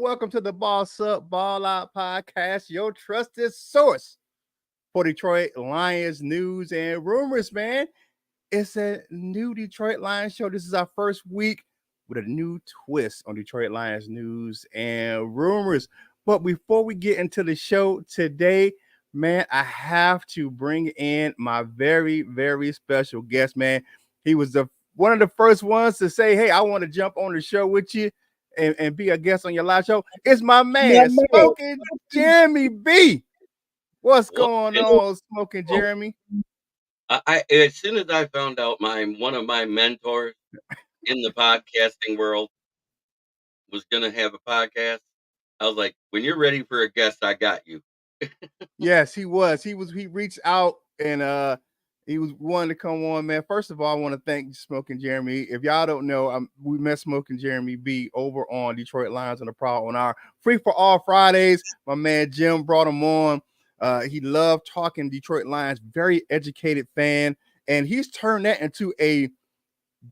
welcome to the Boss Up, Ball Out podcast, your trusted source for Detroit Lions news and rumors, man. It's a new Detroit Lions show. This is our first week with a new twist on Detroit Lions news and rumors. But before we get into the show today, man, I have to bring in my very, very special guest, man. He was one of the first ones to say, hey, I want to jump on the show with you and be a guest on your live show. It's my man, Smoking Jeremy B. What's Well, going on, Smoking Jeremy? I as soon as I found out one of my mentors in the podcasting world was gonna have a podcast, I was like, when you're ready for a guest, I got you. Yes, he was. He reached out and he was wanting to come on, man. First of all, I want to thank Smoking Jeremy. If y'all don't know, we met Smoking Jeremy B over on Detroit Lions on the Proud on our Free for All Fridays. My man Jim brought him on. He loved talking Detroit Lions, very educated fan, and he's turned that into a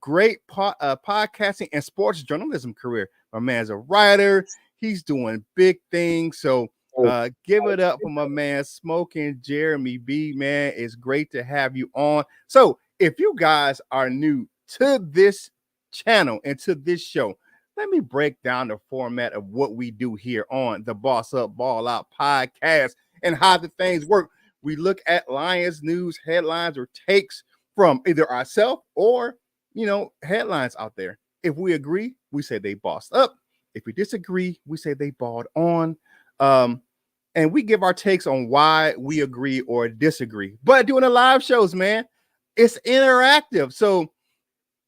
great podcasting and sports journalism career. My man's a writer. He's doing big things. So give it up for my man Smoking Jeremy B, man. It's great to have you on. So if you guys are new to this channel and to this show, let me break down the format of what we do here on the Boss Up Ball Out podcast and how the things work. We look at Lions news, headlines, or takes from either ourselves or headlines out there. If we agree, we say they bossed up. If we disagree, we say they balled on. And we give our takes on why we agree or disagree. But doing the live shows, man, it's interactive. So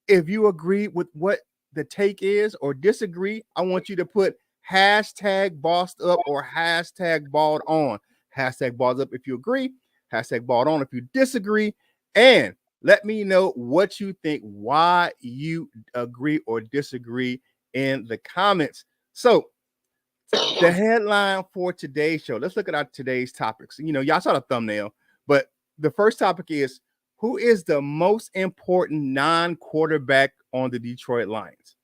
if you agree with what the take is or disagree, I want you to put hashtag bossed up or hashtag balled on. Hashtag balled up if you agree, hashtag balled on if you disagree. And let me know what you think, why you agree or disagree in the comments. So the headline for today's show, let's look at our today's topics. Y'all saw the thumbnail, but the first topic is, who is the most important non-quarterback on the Detroit Lions?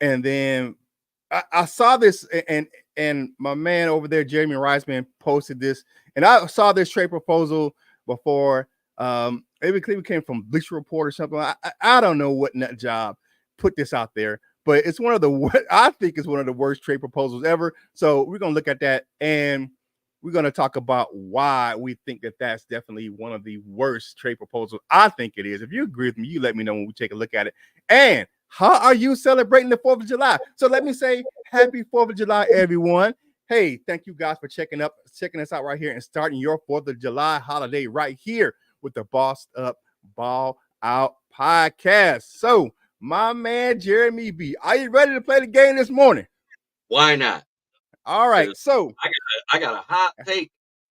And then I saw this, and my man over there, Jeremy Reisman, posted this, and I saw this trade proposal before. Maybe it came from Bleacher Report or something. I don't know what nut job put this out there, but it's I think it's one of the worst trade proposals ever. So we're gonna look at that, and we're gonna talk about why we think that that's definitely one of the worst trade proposals. I think it is. If you agree with me, you let me know when we take a look at it. And how are you celebrating the 4th of July? So let me say happy 4th of July, everyone. Hey, thank you guys for checking us out right here and starting your 4th of July holiday right here with the Bossed Up Ball Out podcast. So, my man Jeremy B, are you ready to play the game this morning? Why not? All right. So I got a hot take,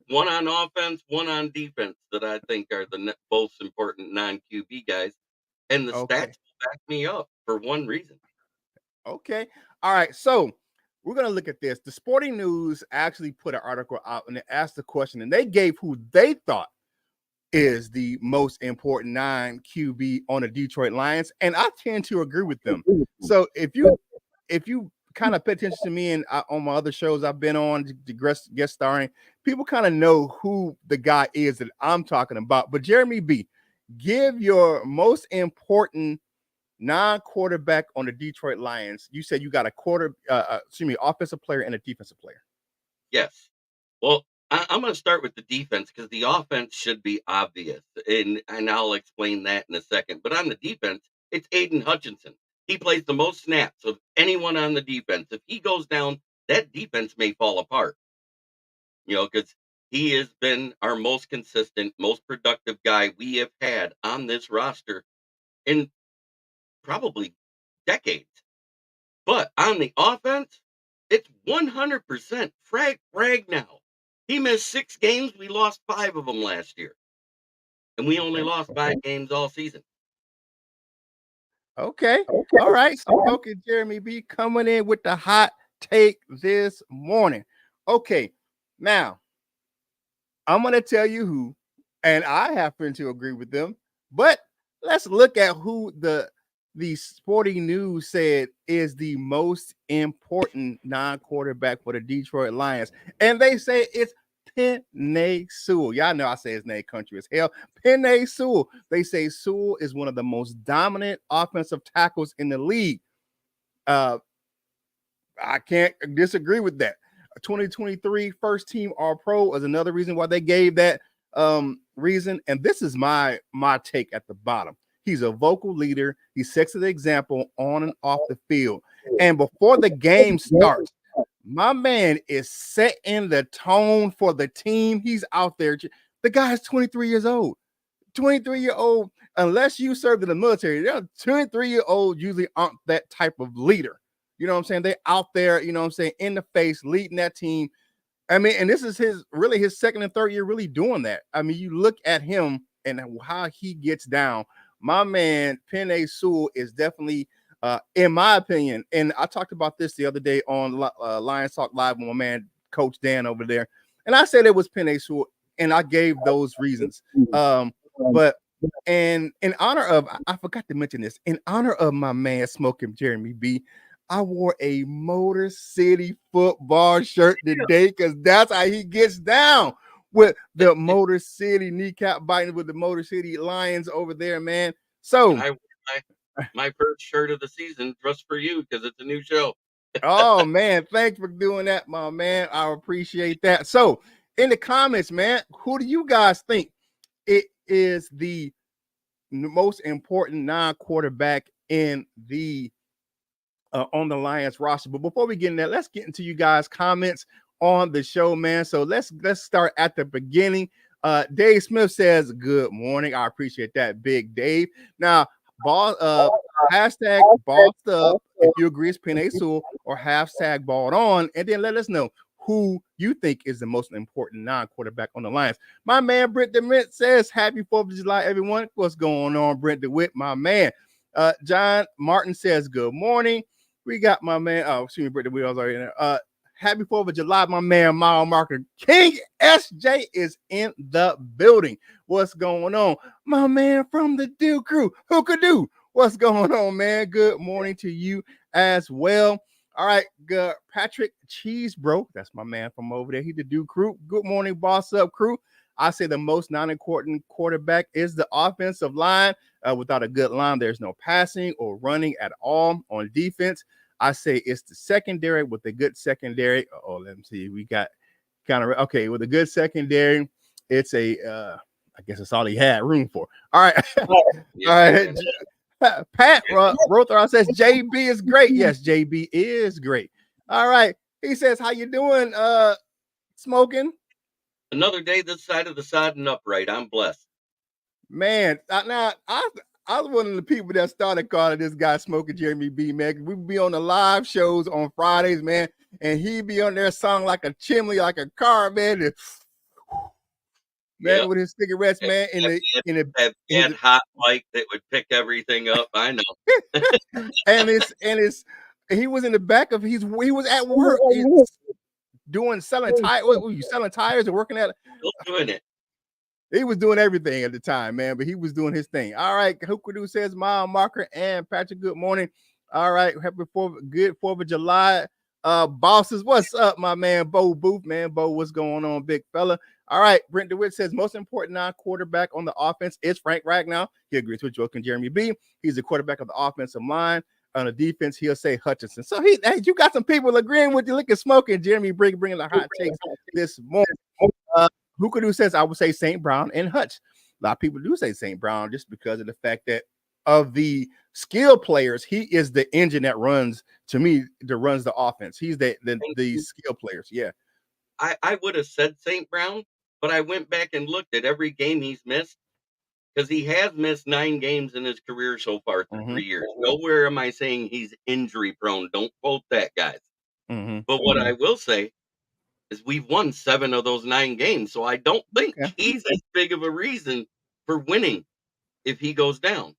one on offense, one on defense, that I think are the most important non-QB guys, and the stats will back me up for one reason. Okay. All right. So we're going to look at this. The Sporting News actually put an article out and they asked the question, and they gave who they thought is the most important non-QB on the Detroit Lions. And I tend to agree with them. So if you kind of pay attention to me and on my other shows I've been on, the guest starring, people kind of know who the guy is that I'm talking about. But Jeremy B, give your most important non-quarterback on the Detroit Lions. You said you got offensive player and a defensive player. Yes. Well, I'm going to start with the defense because the offense should be obvious, and I'll explain that in a second. But on the defense, it's Aiden Hutchinson. He plays the most snaps of anyone on the defense. If he goes down, that defense may fall apart. Because he has been our most consistent, most productive guy we have had on this roster in probably decades. But on the offense, it's 100% Frank Ragnow. He missed 6 games. We lost 5 of them last year. And we only lost 5 games all season. Okay. All right. Smoking Jeremy B coming in with the hot take this morning. Okay. Now, I'm going to tell you who, and I happen to agree with them, but let's look at who the the Sporting News said is the most important non-quarterback for the Detroit Lions. And they say it's Penei Sewell. Y'all know I say his name country as hell. Penei Sewell. They say Sewell is one of the most dominant offensive tackles in the league. I can't disagree with that. 2023 first team All-Pro is another reason why they gave that reason. And this is my take at the bottom. He's a vocal leader. He sets an example on and off the field. And before the game starts, my man is setting the tone for the team. He's out there. The guy's 23 years old. 23-year-old, unless you served in the military, 23-year-old usually aren't that type of leader. You know what I'm saying? They're out there, you know what I'm saying, in the face, leading that team. I mean, and this is his second and third year really doing that. I mean, you look at him and how he gets down. My man, Penei Sewell, is definitely, in my opinion, and I talked about this the other day on Lions Talk Live with my man, Coach Dan over there. And I said it was Penei Sewell, and I gave those reasons. But in honor of, I forgot to mention this, in honor of my man, Smoking Jeremy B, I wore a Motor City football shirt today because that's how he gets down with the Motor City kneecap biting with the Motor City Lions over there, man. So I wore my first shirt of the season just for you because it's a new show. Oh man, thanks for doing that, my man. I appreciate that. So in the comments, man, who do you guys think it is the most important non-quarterback in the on the Lions roster? But before we get in there, let's get into you guys' comments on the show, man. So let's start at the beginning. Dave Smith says, good morning. I appreciate that, Big Dave. Now, hashtag bossed up if you agree it's Penei Sewell, or hashtag balled on, and then let us know who you think is the most important non-quarterback on the Lions. My man Brent DeWitt says, happy 4th of July, everyone. What's going on, Brent DeWitt, my man? John Martin says, good morning. We got my man, excuse me, Brent DeWitt, I was already in there. Happy 4th of July, my man, mile marker King SJ is in the building. What's going on? My man from the Duke crew, who could do? What's going on, man? Good morning to you as well. All right, good. Patrick Cheese, bro. That's my man from over there. He the Duke crew. Good morning, boss up crew. I say the most non-important quarterback is the offensive line. Without a good line, there's no passing or running at all on defense. I say it's the secondary with a good secondary. Oh, let me see. We got kind of okay with a good secondary. It's a I guess it's all he had room for. All right. All right. Pat Rothar says JB is great. Yes, JB is great. All right. He says, how you doing, Smoking? Another day this side of the side and upright. I'm blessed. Man, now I was one of the people that started calling this guy Smoking Jeremy B, man. We'd be on the live shows on Fridays, man, and he'd be on there song like a chimney, like a car, man. And, man, with his cigarettes, man, in the hot mic that would pick everything up. I know. and he was in the back of he was at work selling tires. What were you selling tires or working at? Still doing it. He was doing everything at the time, man, but he was doing his thing. All right, Hookadu says mile marker and Patrick, good morning. All right, happy 4th of July. Bosses, what's up, my man? Bo Booth, man. Bo, what's going on, big fella? All right, Brent DeWitt says most important non-quarterback on the offense is Frank Ragnow. He agrees with Joe and Jeremy B. He's the quarterback of the offensive line. On the defense, he'll say Hutchinson. So you got some people agreeing with you. Look at Smoking Jeremy bringing the hot takes this morning. Hookadu says I would say St. Brown and Hutch. A lot of people do say St. Brown just because of the fact that of the skill players, he is the engine that runs the offense. He's the skill players. Yeah. I would have said St. Brown, but I went back and looked at every game he's missed because he has missed 9 games in his career so far through 3 years. Nowhere am I saying he's injury prone. Don't quote that, guys. But what I will say is we've won 7 of those 9 games, so I don't think he's as big of a reason for winning if he goes down.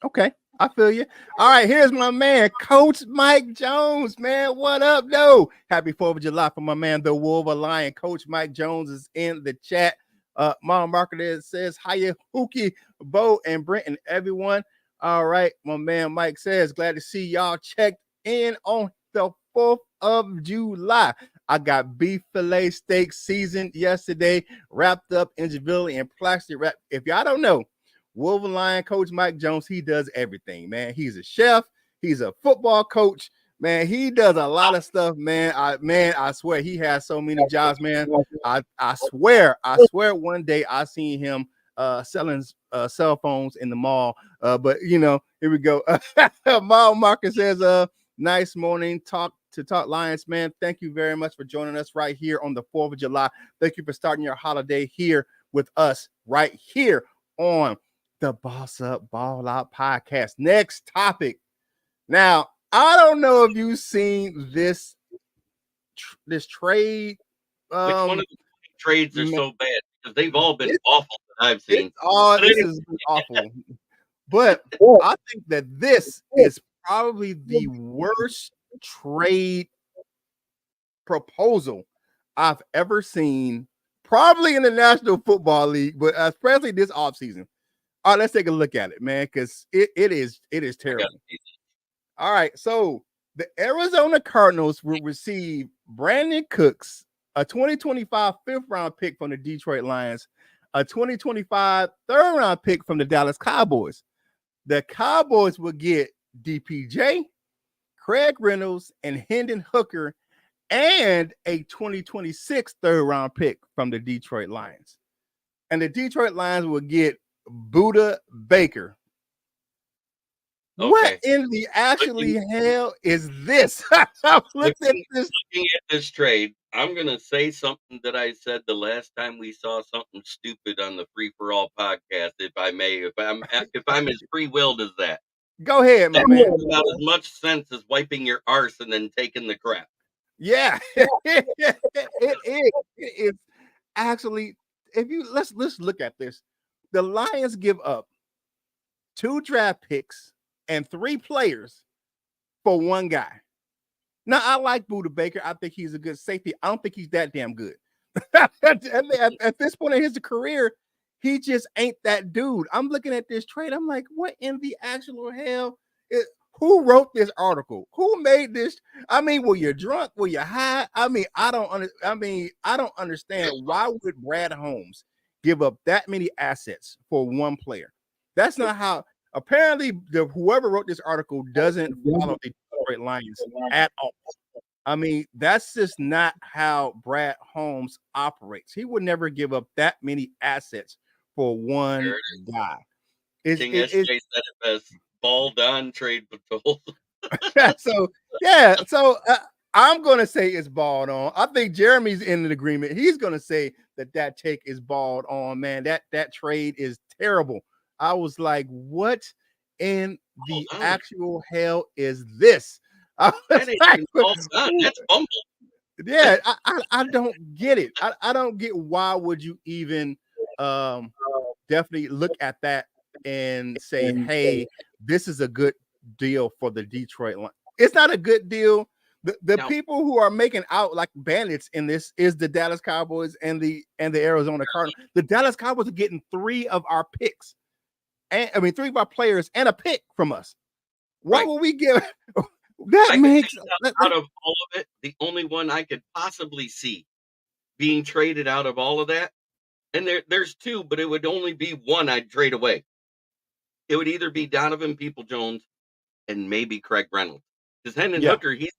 Okay, I feel you. All right, here's my man, Coach Mike Jones, man. What up, though? Happy 4th of July for my man, the Wolverine. Coach Mike Jones is in the chat. Mom Marketer says, hiya, Hookie, Bo, and Brent, and everyone. All right, my man Mike says, glad to see y'all checked in on the 4th of July. I got beef fillet steak seasoned yesterday, wrapped up individually in plastic wrap. If y'all don't know, Wolverine Lion Coach Mike Jones, he does everything, man. He's a chef, he's a football coach, man. He does a lot of stuff, man. I swear he has so many jobs, man. I swear one day I seen him selling cell phones in the mall. But you know, here we go. Miles Marcus says, nice morning talk Lions, man. Thank you very much for joining us right here on the 4th of July. Thank you for starting your holiday here with us right here on the Boss Up Ball Out podcast. Next topic. Now, I don't know if you've seen this trade. Which one of the trades are so bad? Because they've all been awful that I've seen. This is awful. But I think that this is probably the worst trade proposal I've ever seen, probably in the National Football League, but especially this offseason. All right, let's take a look at it, man, because it is terrible. All right, so the Arizona Cardinals will receive Brandon Cooks, a 2025 5th-round pick from the Detroit Lions, a 2025 3rd-round pick from the Dallas Cowboys. The Cowboys will get DPJ, Craig Reynolds, and Hendon Hooker, and a 2026 3rd-round pick from the Detroit Lions. And the Detroit Lions will get Budda Baker. Okay. What in the hell is this? Looking at this trade, I'm gonna say something that I said the last time we saw something stupid on the Free for All podcast, if I may, if I'm as free-willed as that. Go ahead, man. That makes about as much sense as wiping your arse and then taking the crap. Yeah, it is actually. If you let's look at this, the Lions give up 2 draft picks and 3 players for 1 guy. Now, I like Budda Baker. I think he's a good safety. I don't think he's that damn good. At this point in his career, he just ain't that dude. I'm looking at this trade. I'm like, what in the actual hell? Who wrote this article? Who made this? I mean, were you drunk? Were you high? I mean, I don't understand. Why would Brad Holmes give up that many assets for 1 player? That's not how. Apparently, whoever wrote this article doesn't follow the Detroit Lions at all. I mean, that's just not how Brad Holmes operates. He would never give up that many assets for 1 guy. King SJ said it best. Ball down trade proposal. So I'm going to say it's balled on. I think Jeremy's in an agreement. He's going to say that take is balled on, man. That trade is terrible. I was like, what in the actual hell is this? That's fumble. Yeah, I don't get it. I don't get why would you even definitely look at that and say, hey, this is a good deal for the Detroit Lions. It's not a good deal. The people who are making out like bandits in this is the Dallas Cowboys and the Arizona Cardinals. The Dallas Cowboys are getting 3 of our picks. And I mean 3 of our players and a pick from us. What will we give? That makes out of all of it, the only one I could possibly see being traded out of all of that, and there's 2, but it would only be 1 I'd trade away. It would either be Donovan Peoples-Jones and maybe Craig Reynolds. Because Hendon Hooker, he's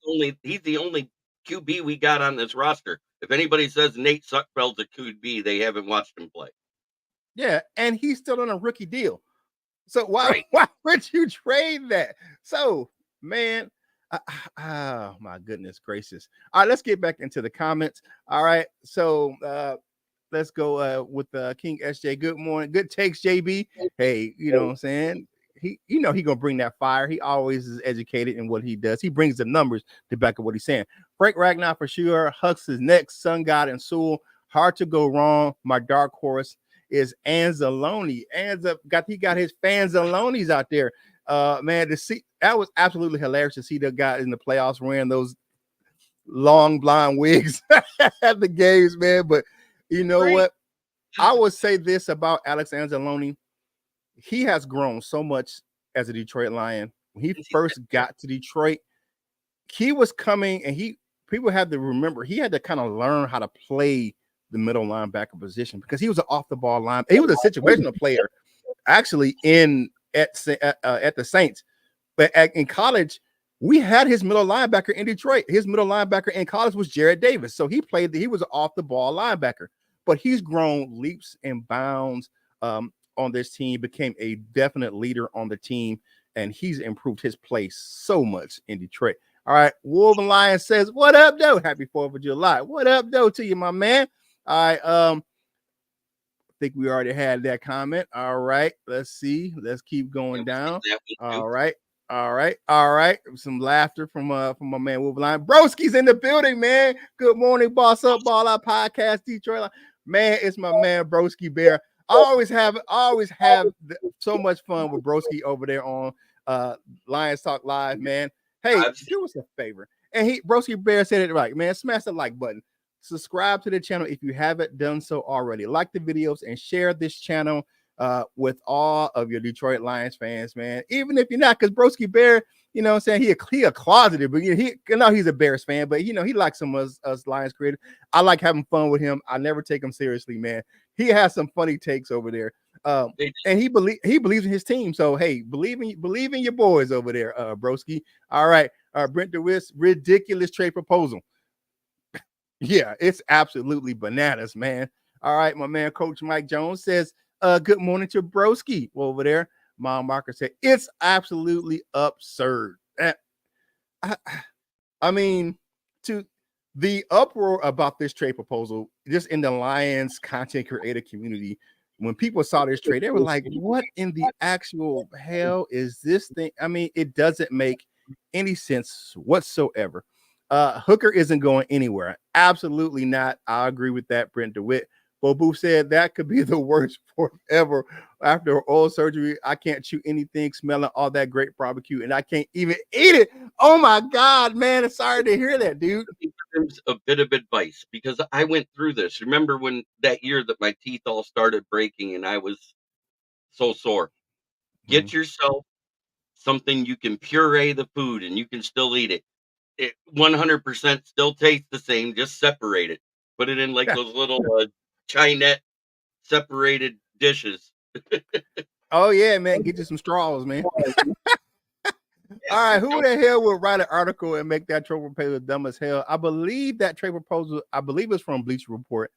the only QB we got on this roster. If anybody says Nate Sudfeld's a QB, they haven't watched him play. Yeah, and he's still on a rookie deal. So why would you trade that? So, man, oh my goodness gracious. All right, let's get back into the comments. All right, so let's go with King SJ. Good morning. Good takes, JB. Hey, you know what I'm saying? He gonna bring that fire. He always is educated in what he does. He brings the numbers to back up what he's saying. Frank Ragnar for sure. Hux is next. Sun God and Sewell. Hard to go wrong. My dark horse is Anzalone. He got his Fanzalones out there. Man, to see that was absolutely hilarious to see the guy in the playoffs wearing those long blonde wigs at the games, man. But you know what? I would say this about Alex Anzalone. He has grown so much as a Detroit Lion. When he first got to Detroit, he was coming, and people had to remember he had to kind of learn how to play the middle linebacker position because he was an off the ball line. He was a situational player actually at the Saints, but in college we had his middle linebacker in Detroit. His middle linebacker in college was Jared Davis, so he was an off the ball linebacker. But he's grown leaps and bounds on this team, became a definite leader on the team, and he's improved his play so much in Detroit. All right, Wolven Lion says, "What up, though? Happy 4th of July. What up, though, to you, my man?" All right, I think we already had that comment. All right, let's see. Let's keep going down. All right. Some laughter from my man Wolven Lion. Broski's in the building, man. Good morning, Boss Up Ball Out Podcast, Detroit. Man, it's my man Broski Bear. I always have so much fun with Broski over there on Lions Talk Live, man. Hey, do us a favor. And Broski Bear said it right, man. Smash the like button. Subscribe to the channel if you haven't done so already. Like the videos and share this channel with all of your Detroit Lions fans, man. Even if you're not, because Broski Bear, you know what I'm saying, he a closeted, but he's a Bears fan, but he likes some of us Lions creators. I like having fun with him. I never take him seriously, man. He has some funny takes over there. And he believes in his team. So hey, believe in your boys over there, Broski. All right. Brent DeWitt, ridiculous trade proposal. Yeah, it's absolutely bananas, man. All right, my man Coach Mike Jones says, good morning to Broski over there. Mom Marker said, it's absolutely absurd. I mean, to the uproar about this trade proposal, just in the Lions content creator community, when people saw this trade, they were like, what in the actual hell is this thing? I mean, it doesn't make any sense whatsoever. Hooker isn't going anywhere. Absolutely not. I agree with that, Brent DeWitt. Bo Booth said that could be the worst fourth ever. After oral surgery, I can't chew anything smelling all that great barbecue, and I can't even eat it. Oh my God, man. I'm sorry to hear that, dude. There's a bit of advice because I went through this. Remember when that year that my teeth all started breaking and I was so sore? Get yourself something you can puree the food and you can still eat it. It 100% still tastes the same, just separate it. Put it in like those little Chinette separated dishes. Oh yeah, man. Get you some straws, man. All right, who the hell would write an article and make that trade proposal dumb as hell? I believe that trade proposal, it's from Bleacher Report.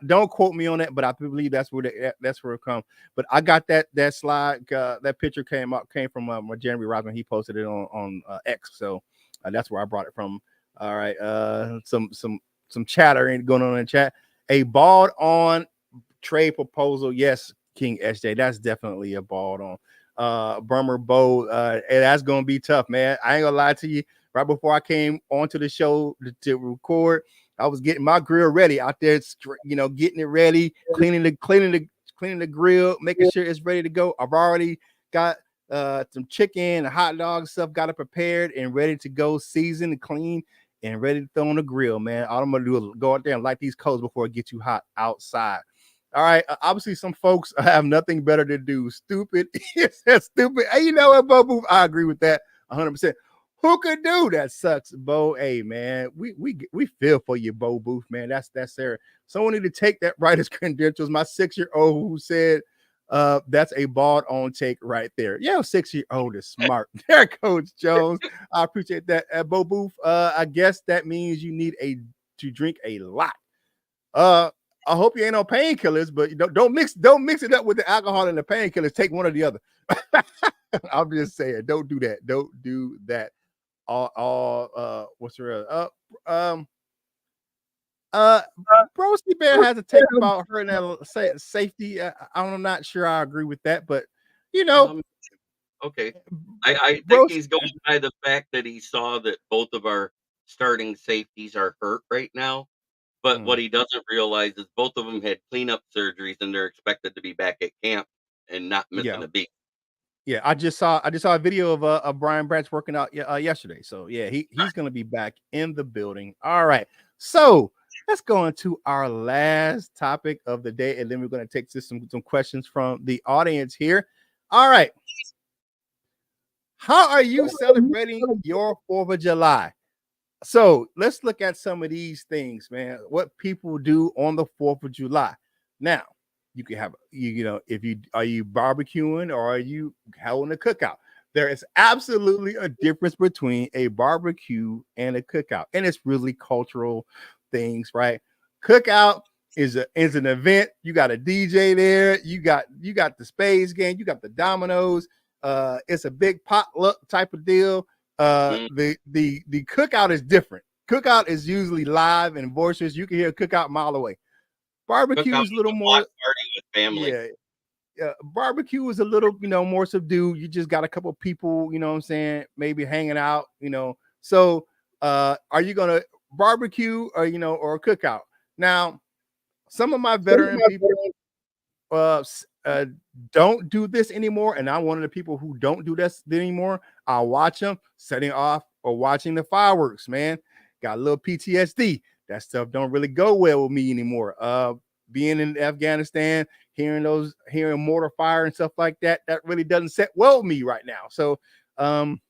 Don't quote me on that, but I believe that's where it comes. But I got that slide, that picture came from Jeremy Rossman. He posted it on X, so that's where I brought it from. All right, some chatter ain't going on in the chat. A balled on trade proposal, yes, King SJ. That's definitely a balled on. Burmer Bo, that's gonna be tough, man. I ain't gonna lie to you. Right before I came onto the show to record, I was getting my grill ready out there, getting it ready, cleaning the grill, making sure it's ready to go. I've already got some chicken and hot dog stuff, got it prepared and ready to go, seasoned and clean and ready to throw on the grill, man. All I'm gonna do is go out there and light these coals before it gets too hot outside. All right. Obviously, some folks have nothing better to do. Stupid. It's stupid. Hey, you know what, Bo Booth? I agree with that 100%. Who could do that? Sucks, Bo. Hey, man, we feel for you, Bo Booth, man. That's there. Someone need to take that writer's credentials. My 6-year-old who said that's a balled on take right there. Yeah, 6-year-old is smart. There, Coach Jones. I appreciate that, Bo Booth. I guess that means you need to drink a lot. I hope you ain't on painkillers, but don't mix it up with the alcohol and the painkillers. Take one or the other. I'm just saying, don't do that. Don't do that. What's the Broski Bear has a take about her and that safety. I'm not sure I agree with that, but okay. I think he's going by the fact that he saw that both of our starting safeties are hurt right now. But what he doesn't realize is both of them had cleanup surgeries and they're expected to be back at camp and not missing a beat. Yeah, I just saw a video of Brian Branch working out yesterday. So yeah, he's gonna be back in the building. All right. So let's go into our last topic of the day, and then we're gonna take some questions from the audience here. All right. How are you celebrating your 4th of July? So let's look at some of these things, man. What people do on the 4th of July. Now, you can have you know, if you are you barbecuing or are you having a cookout? There is absolutely a difference between a barbecue and a cookout, and it's really cultural things, right? Cookout is an event. You got a DJ there. You got the spades game. You got the dominoes. It's a big potluck type of deal. Mm, The cookout is different. Cookout is usually live and boisterous. You can hear a cookout a mile away. Barbecue cookout is a is little a block more, party with family. yeah. Barbecue is a little, more subdued. You just got a couple people, you know what I'm saying, maybe hanging out, So, are you gonna barbecue or or a cookout? Now, some of my veteran people uh, uh, don't do this anymore, and I'm one of the people who don't do this anymore. I watch them setting off or watching the fireworks. Man, got a little PTSD. That stuff don't really go well with me anymore. Being in Afghanistan, hearing mortar fire and stuff like that, that really doesn't set well with me right now. So, um,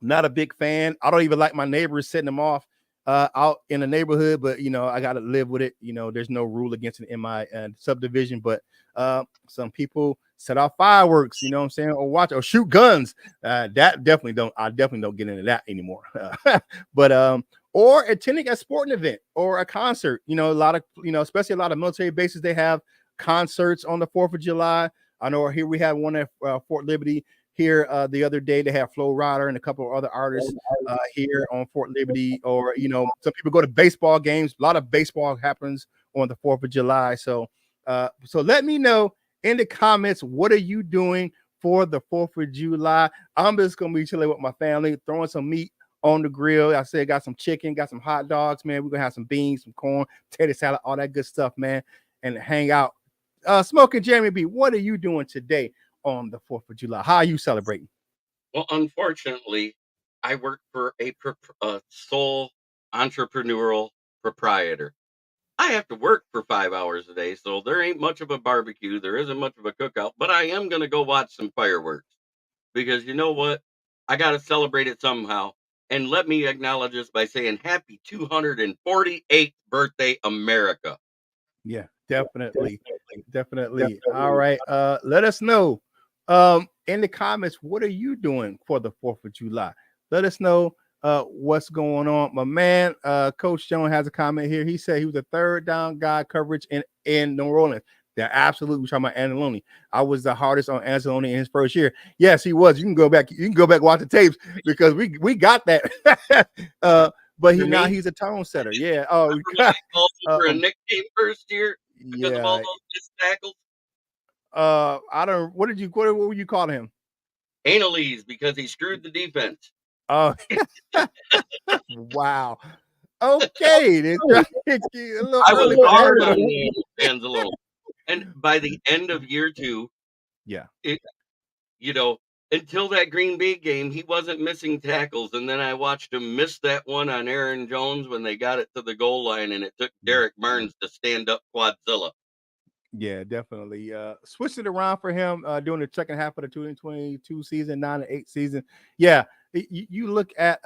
not a big fan. I don't even like my neighbors setting them off out in the neighborhood, but I got to live with it. There's no rule against it in my subdivision, but some people set off fireworks, you know what I'm saying, or watch or shoot guns. That definitely don't. I definitely don't get into that anymore. But or attending a sporting event or a concert. A lot of especially a lot of military bases, they have concerts on the 4th of July. I know here we have one at Fort Liberty here the other day. They have Flo Rida and a couple of other artists here on Fort Liberty. Or some people go to baseball games. A lot of baseball happens on the 4th of July. So let me know in the comments, what are you doing for the 4th of July? I'm just gonna be chilling with my family, throwing some meat on the grill. I said got some chicken, got some hot dogs, man. We're gonna have some beans, some corn, potato salad, all that good stuff, man, and hang out. Smoking Jeremy B, what are you doing today on the 4th of July? How are you celebrating? Well, unfortunately, I work for a sole entrepreneurial proprietor. I have to work for 5 hours a day, so there ain't much of a barbecue. There isn't much of a cookout, but I am going to go watch some fireworks because you know what? I got to celebrate it somehow. And let me acknowledge this by saying happy 248th birthday, America. Yeah, definitely. Definitely. All right. Let us know in the comments, what are you doing for the 4th of July? Let us know what's going on. My man, Coach Jones has a comment here. He said he was a third down guy coverage in New Orleans. They're absolutely talking about Anzalone. I was the hardest on Anzalone in his first year. Yes, he was. You can go back. You can go back watch the tapes because we got that. But For me, he's a tone setter. Yeah. Oh, remember when I called him for a um, nickname first year because of all yeah. those missed tackles? I don't. What were you calling him? Analyze because he screwed the defense. Oh, wow. Okay, they try to get you a little I was early for hard that. on Anzalone. And by the end of year 2, Yeah, it you know, until that Green Bay game, he wasn't missing tackles, and then I watched him miss that one on Aaron Jones when they got it to the goal line, and it took yeah, Derek Barnes to stand up Quadzilla. yeah, definitely. Switched it around for him during the second half of the 2022 season, 9-8 season. Yeah, you look at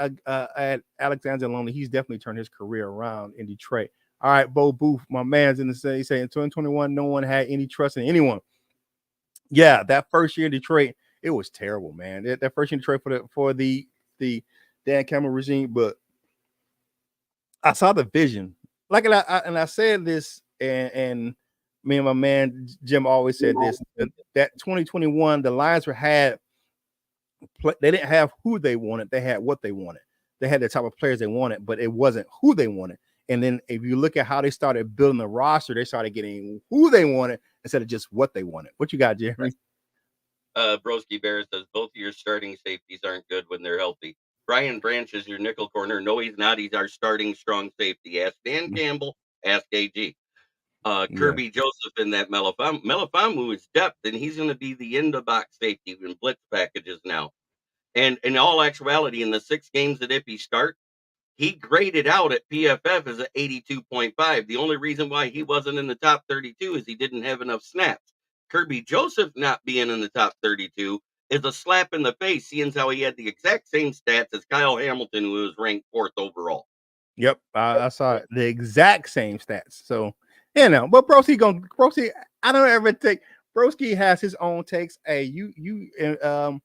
Alexander Loney. He's definitely turned his career around in Detroit. All right, Bo Booth, my man's in the say. He said in 2021, no one had any trust in anyone. Yeah, that first year in Detroit, it was terrible, man. That first year in Detroit for the Dan Campbell regime, but I saw the vision. Like, and I said this, and me and my man Jim always said this. That 2021, the Lions they didn't have who they wanted. They had what they wanted. They had the type of players they wanted, but it wasn't who they wanted. And then if you look at how they started building the roster, they started getting who they wanted instead of just what they wanted. What you got, Jeremy? Broski Bear says both of your starting safeties aren't good when they're healthy. Brian Branch is your nickel corner. No, he's not. He's our starting strong safety. Ask Dan Campbell. Ask AG. Yeah. Kirby Joseph in that Melifamu is depth, and he's going to be the end of box safety in blitz packages now. And in all actuality, in the 6 games that if he start, he graded out at PFF as an 82.5. The only reason why he wasn't in the top 32 is he didn't have enough snaps. Kirby Joseph not being in the top 32 is a slap in the face, seeing how he had the exact same stats as Kyle Hamilton, who was ranked 4th overall. Yep, I saw the exact same stats. So, but Broski, I don't ever take Broski has his own takes. Hey, you gonna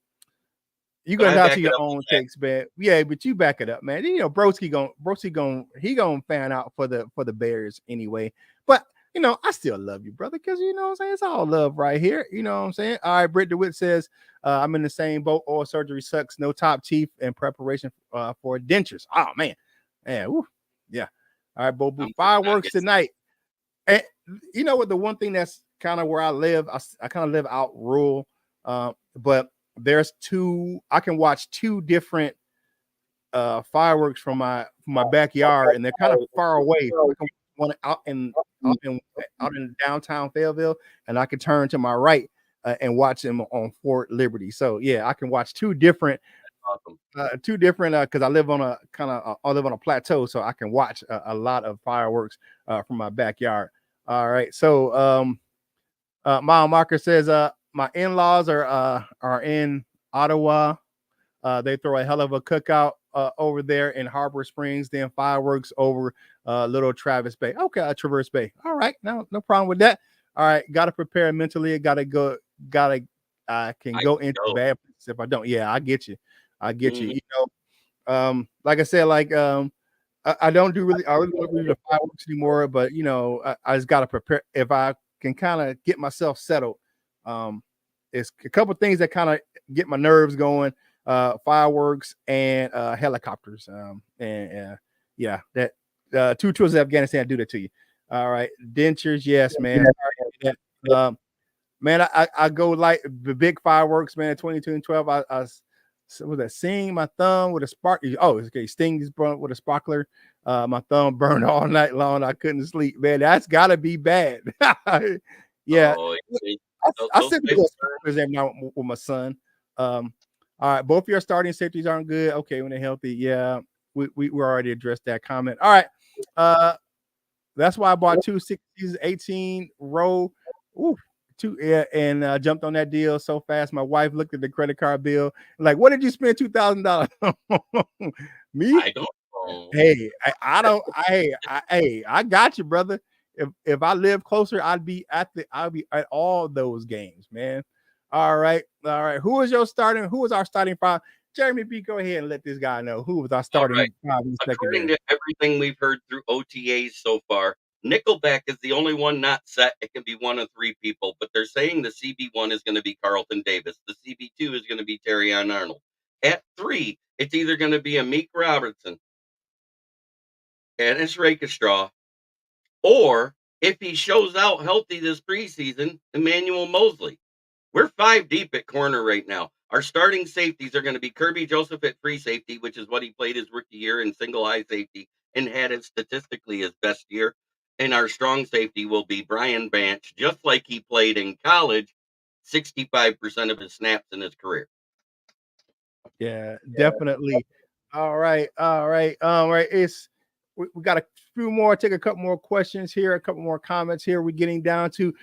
I out back to it your up own with that. takes, man. Yeah, but you back it up, man. Broski gonna fan out for the Bears anyway. But I still love you, brother, because what I'm saying, it's all love right here. You know what I'm saying? All right, Britt DeWitt says, I'm in the same boat. Oral surgery sucks. No top teeth and preparation for dentures. Oh man. Woo. Yeah. All right, Bo Boo. Fireworks tonight. And you know what? The one thing that's kind of where I live, I kind of live out rural, but there's I can watch two different fireworks from my backyard, and they're kind of far away. I can one out in downtown Fayetteville, and I can turn to my right and watch them on Fort Liberty. So yeah, I can watch two different Awesome. because I live on a plateau, so I can watch a lot of fireworks from my backyard. All right, so Mile Marker says my in-laws are in Ottawa. They throw a hell of a cookout over there in Harbor Springs, then fireworks over Little Traverse Bay. Okay, Traverse Bay. All right, no problem with that. All right, got to prepare mentally. I can go into bad places if I don't. Yeah, I get you. Mm-hmm. Like I said, I don't do really the fireworks anymore, but I just got to prepare. If I can kind of get myself settled, it's a couple things that kind of get my nerves going. Fireworks and helicopters. Yeah, that 2 tours of Afghanistan do that to you. All right, dentures, yes, man. Man, I go like the big fireworks, man. 22 and 12, I was that seeing my thumb with a spark. Oh, okay, stings with a sparkler. My thumb burned all night long. I couldn't sleep, man. That's got to be bad. Yeah, I sit with those sparklers every night with my son. All right, both of your starting safeties aren't good. Okay, when they're healthy, yeah, we already addressed that comment. All right, that's why I bought 2 60s, 18 row. Ooh, and jumped on that deal so fast. My wife looked at the credit card bill, like, what did you spend $2,000 Me? I don't know. Hey, I got you, brother. If I live closer, I'll be at all those games, man. All right. Who is our starting five? Jeremy B, go ahead and let this guy know who was our starting five in According secondary. to everything we've heard through OTAs so far, Nickelback is the only one not set. It can be one of 3 people, but they're saying the CB1 is going to be Carlton Davis. The CB2 is going to be Terrion Arnold. At 3, it's either going to be Amik Robertson and it's Rakestraw, or if he shows out healthy this preseason, Emmanuel Mosley. We're 5 deep at corner right now. Our starting safeties are going to be Kirby Joseph at free safety, which is what he played his rookie year in single high safety and had it statistically his best year. And our strong safety will be Brian Banch, just like he played in college, 65% of his snaps in his career. Yeah, definitely. All right. It's we got a few more. Take a couple more questions here, a couple more comments here. We're getting down to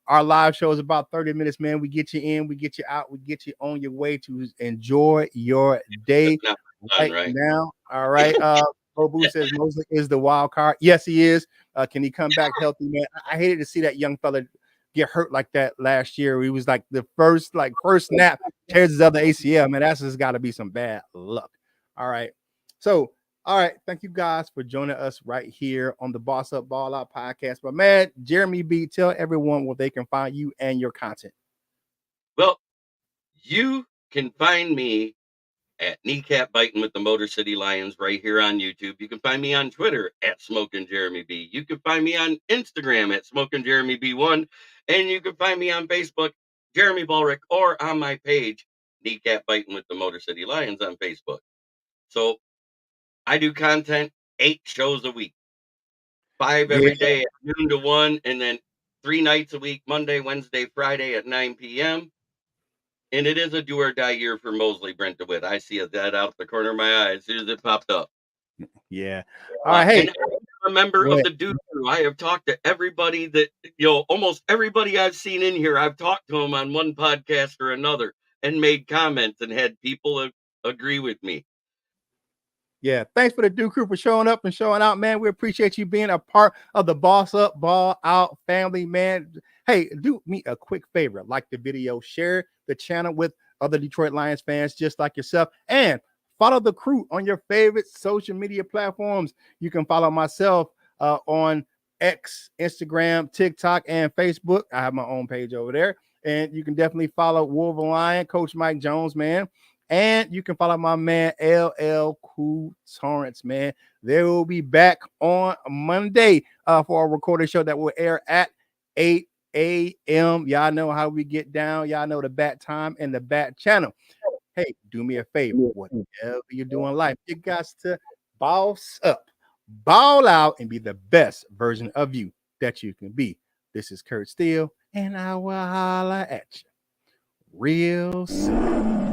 our live show is about 30 minutes, man. We get you in, we get you out, we get you on your way to enjoy your day right now. All right. Bobu says Mosley is the wild card. Yes, he is. Can he come back healthy, man? I hated to see that young fella get hurt like that last year. He was like the first snap, tears his other ACL. Man, that's just got to be some bad luck. All right. So, all right. Thank you guys for joining us right here on the Boss Up Ball Out podcast. But man, Jeremy B, tell everyone where they can find you and your content. Well, you can find me at Kneecap Biting with the Motor City Lions right here on YouTube. You can find me on Twitter at Smoking Jeremy B. You can find me on Instagram at Smoking Jeremy B1. And you can find me on Facebook, Jeremy Bulrick, or on my page, Kneecap Biting with the Motor City Lions on Facebook. So I do content 8 shows a week, 5 every day at noon to 1, and then 3 nights a week, Monday, Wednesday, Friday at 9 p.m. And it is a do or die year for Mosley Brent DeWitt. I see that out the corner of my eye as soon as it popped up. Yeah. All right. Hey. a member Go of ahead. the Dude Crew. I have talked to everybody that, almost everybody I've seen in here. I've talked to them on one podcast or another and made comments and had people agree with me. Yeah, thanks for the Dude Crew for showing up and showing out, man. We appreciate you being a part of the Boss Up, Ball Out family, man. Hey, do me a quick favor, like the video, share the channel with other Detroit Lions fans just like yourself, and follow the crew on your favorite social media platforms. You can follow myself on X, Instagram, TikTok, and Facebook. I have my own page over there, and you can definitely follow Wolverine Lion, Coach Mike Jones, man. And you can follow my man LL Cool Torrance, man. They will be back on Monday for a recorded show that will air at 8 a.m. Y'all know how we get down. Y'all know the bat time and the bat channel. Hey, do me a favor. Whatever you do in life, you got to boss up, ball out, and be the best version of you that you can be. This is Kurt Steele, and I will holla at you real soon.